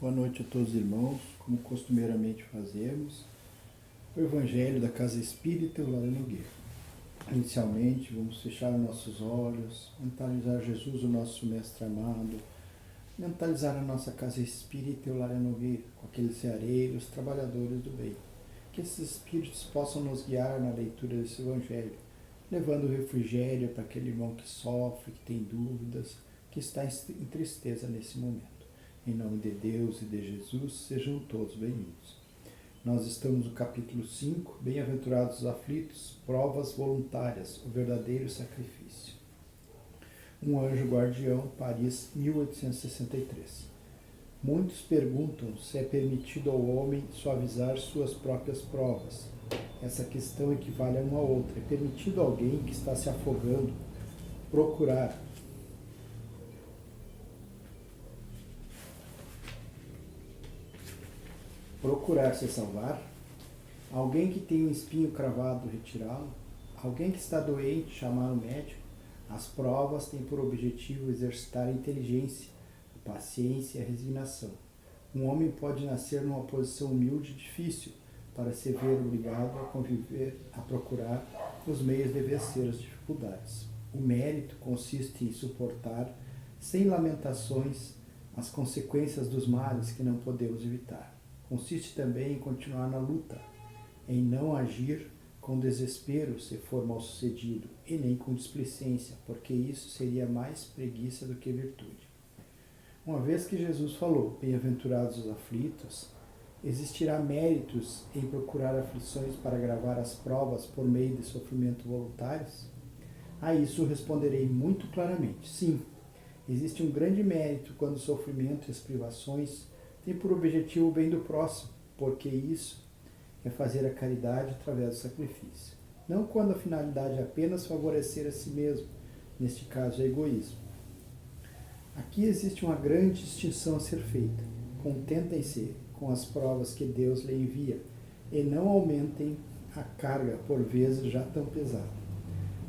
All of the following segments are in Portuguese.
Boa noite a todos os irmãos, como costumeiramente fazemos, o Evangelho da Casa Espírita Eulália Nogueira. Inicialmente, vamos fechar nossos olhos, mentalizar Jesus, o nosso Mestre amado, mentalizar a nossa Casa Espírita Eulália Nogueira, com aqueles ceareiros, trabalhadores do bem. Que esses espíritos possam nos guiar na leitura desse Evangelho, levando refrigério para aquele irmão que sofre, que tem dúvidas, que está em tristeza nesse momento. Em nome de Deus e de Jesus, sejam todos bem-vindos. Nós estamos no capítulo 5, Bem-aventurados os aflitos, provas voluntárias, o verdadeiro sacrifício. Um anjo guardião, Paris, 1863. Muitos perguntam se é permitido ao homem suavizar suas próprias provas. Essa questão equivale a uma outra. É permitido a alguém que está se afogando procurar se salvar? Alguém que tem um espinho cravado, retirá-lo? Alguém que está doente, chamar o médico? As provas têm por objetivo exercitar a inteligência, a paciência e a resignação. Um homem pode nascer numa posição humilde e difícil para se ver obrigado a conviver, a procurar os meios de vencer as dificuldades. O mérito consiste em suportar, sem lamentações, as consequências dos males que não podemos evitar. Consiste também em continuar na luta, em não agir com desespero se for mal sucedido, e nem com displicência, porque isso seria mais preguiça do que virtude. Uma vez que Jesus falou, bem-aventurados os aflitos, existirá méritos em procurar aflições para agravar as provas por meio de sofrimento voluntários? A isso responderei muito claramente, sim. Existe um grande mérito quando o sofrimento e as privações tem por objetivo o bem do próximo, porque isso é fazer a caridade através do sacrifício. Não quando a finalidade é apenas favorecer a si mesmo, neste caso é egoísmo. Aqui existe uma grande distinção a ser feita. Contentem-se com as provas que Deus lhe envia e não aumentem a carga, por vezes já tão pesada.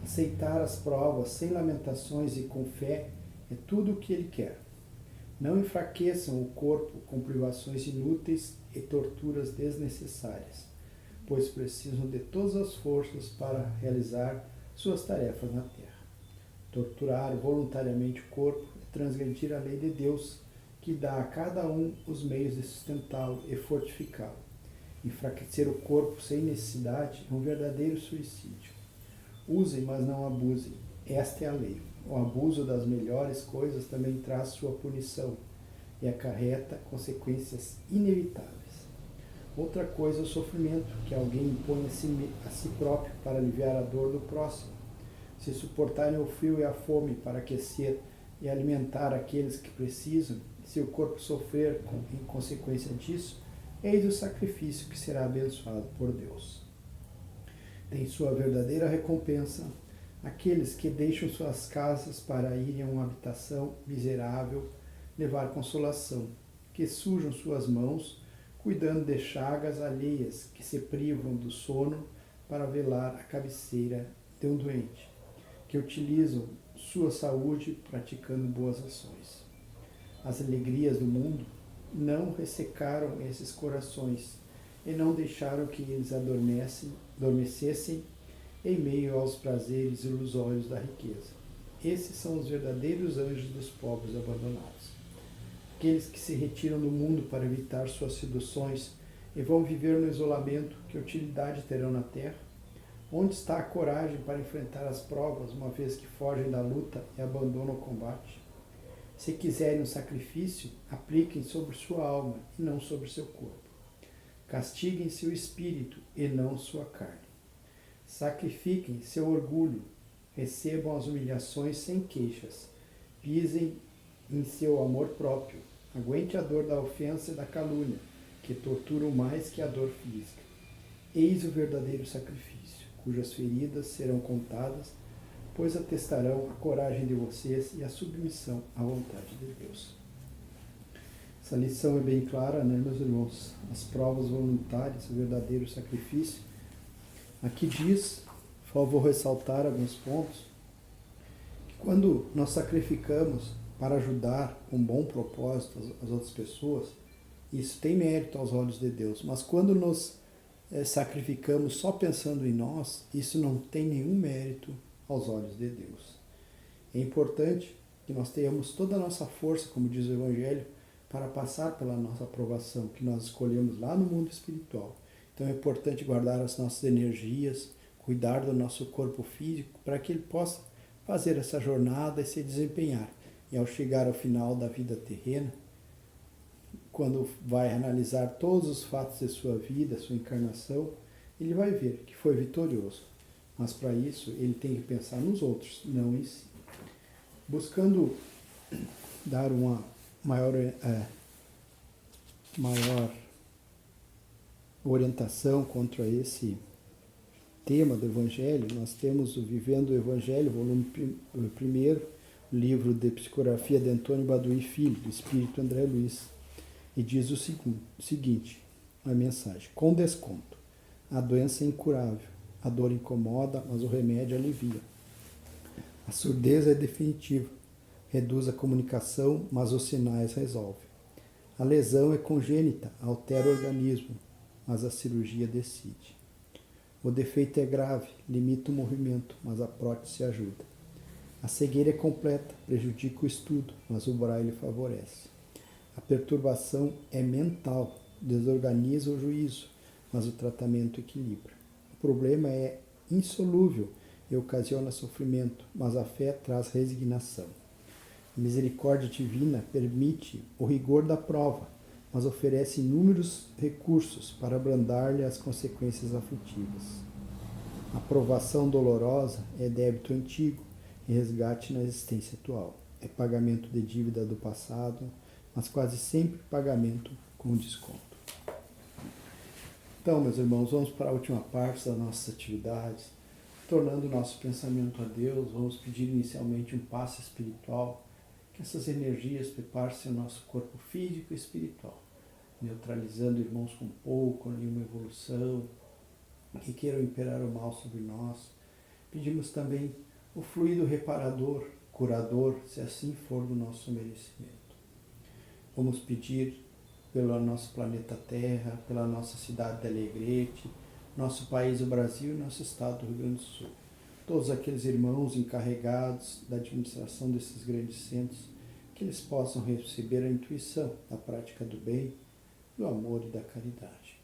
Aceitar as provas sem lamentações e com fé é tudo o que Ele quer. Não enfraqueçam o corpo com privações inúteis e torturas desnecessárias, pois precisam de todas as forças para realizar suas tarefas na terra. Torturar voluntariamente o corpo é transgredir a lei de Deus, que dá a cada um os meios de sustentá-lo e fortificá-lo. Enfraquecer o corpo sem necessidade é um verdadeiro suicídio. Usem, mas não abusem. Esta é a lei. O abuso das melhores coisas também traz sua punição e acarreta consequências inevitáveis. Outra coisa é o sofrimento que alguém impõe a si próprio para aliviar a dor do próximo. Se suportarem o frio e a fome para aquecer e alimentar aqueles que precisam, se o corpo sofrer em consequência disso, eis o sacrifício que será abençoado por Deus. Tem sua verdadeira recompensa aqueles que deixam suas casas para irem a uma habitação miserável levar consolação, que sujam suas mãos cuidando de chagas alheias, que se privam do sono para velar a cabeceira de um doente, que utilizam sua saúde praticando boas ações. As alegrias do mundo não ressecaram esses corações e não deixaram que eles adormecessem em meio aos prazeres ilusórios da riqueza. Esses são os verdadeiros anjos dos pobres abandonados. Aqueles que se retiram do mundo para evitar suas seduções e vão viver no isolamento, que utilidade terão na terra? Onde está a coragem para enfrentar as provas, uma vez que fogem da luta e abandonam o combate? Se quiserem um sacrifício, apliquem sobre sua alma e não sobre seu corpo. Castiguem seu espírito e não sua carne. Sacrifiquem seu orgulho, recebam as humilhações sem queixas, pisem em seu amor próprio, aguente a dor da ofensa e da calúnia, que torturam mais que a dor física. Eis o verdadeiro sacrifício, cujas feridas serão contadas, pois atestarão a coragem de vocês e a submissão à vontade de Deus. Essa lição é bem clara, né, meus irmãos? As provas voluntárias, o verdadeiro sacrifício. Aqui diz, vou ressaltar alguns pontos, que quando nós sacrificamos para ajudar com bom propósito as outras pessoas, Isso tem mérito aos olhos de Deus, mas quando nos sacrificamos só pensando em nós, isso não tem nenhum mérito aos olhos de Deus. É importante que nós tenhamos toda a nossa força, como diz o Evangelho, para passar pela nossa aprovação, que nós escolhemos lá no mundo espiritual. Então é importante guardar as nossas energias, cuidar do nosso corpo físico, para que ele possa fazer essa jornada e se desempenhar. E ao chegar ao final da vida terrena, quando vai analisar todos os fatos de sua vida, sua encarnação, ele vai ver que foi vitorioso. Mas para isso ele tem que pensar nos outros, não em si. Buscando dar uma maior orientação contra esse tema do Evangelho, nós temos o Vivendo o Evangelho, volume 1, livro de psicografia de Antônio Baduy Filho, do Espírito André Luiz, e diz o seguinte, a mensagem: com desconto, a doença é incurável, a dor incomoda, mas o remédio alivia. A surdez é definitiva, reduz a comunicação, mas os sinais resolve. A lesão é congênita, altera o organismo, mas a cirurgia decide. O defeito é grave, limita o movimento, mas a prótese ajuda. A cegueira é completa, prejudica o estudo, mas o braille favorece. A perturbação é mental, desorganiza o juízo, mas o tratamento equilibra. O problema é insolúvel e ocasiona sofrimento, mas a fé traz resignação. A misericórdia divina permite o rigor da prova, mas oferece inúmeros recursos para abrandar-lhe as consequências aflitivas. A provação dolorosa é débito antigo e resgate na existência atual. É pagamento de dívida do passado, mas quase sempre pagamento com desconto. Então, meus irmãos, vamos para a última parte das nossas atividades, tornando o nosso pensamento a Deus. Vamos pedir inicialmente um passe espiritual, que essas energias preparem o nosso corpo físico e espiritual, neutralizando irmãos com pouco, nenhuma evolução, que queiram imperar o mal sobre nós. Pedimos também o fluido reparador, curador, se assim for do nosso merecimento. Vamos pedir pelo nosso planeta Terra, pela nossa cidade de Alegrete, nosso país, o Brasil e nosso estado do Rio Grande do Sul. Todos aqueles irmãos encarregados da administração desses grandes centros, que eles possam receber a intuição da prática do bem, do amor e da caridade.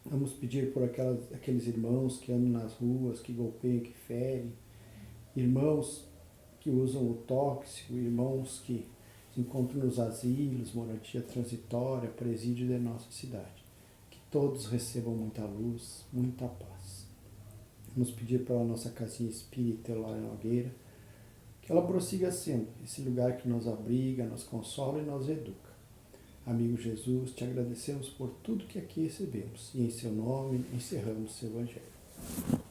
Vamos pedir por aqueles irmãos que andam nas ruas, que golpeiam, que ferem, irmãos que usam o tóxico, irmãos que se encontram nos asilos, moradia transitória, presídio de nossa cidade. Que todos recebam muita luz, muita paz. Vamos pedir pela nossa casinha espírita lá em Nogueira, que ela prossiga sendo esse lugar que nos abriga, nos consola e nos educa. Amigo Jesus, te agradecemos por tudo que aqui recebemos e em seu nome encerramos o Evangelho.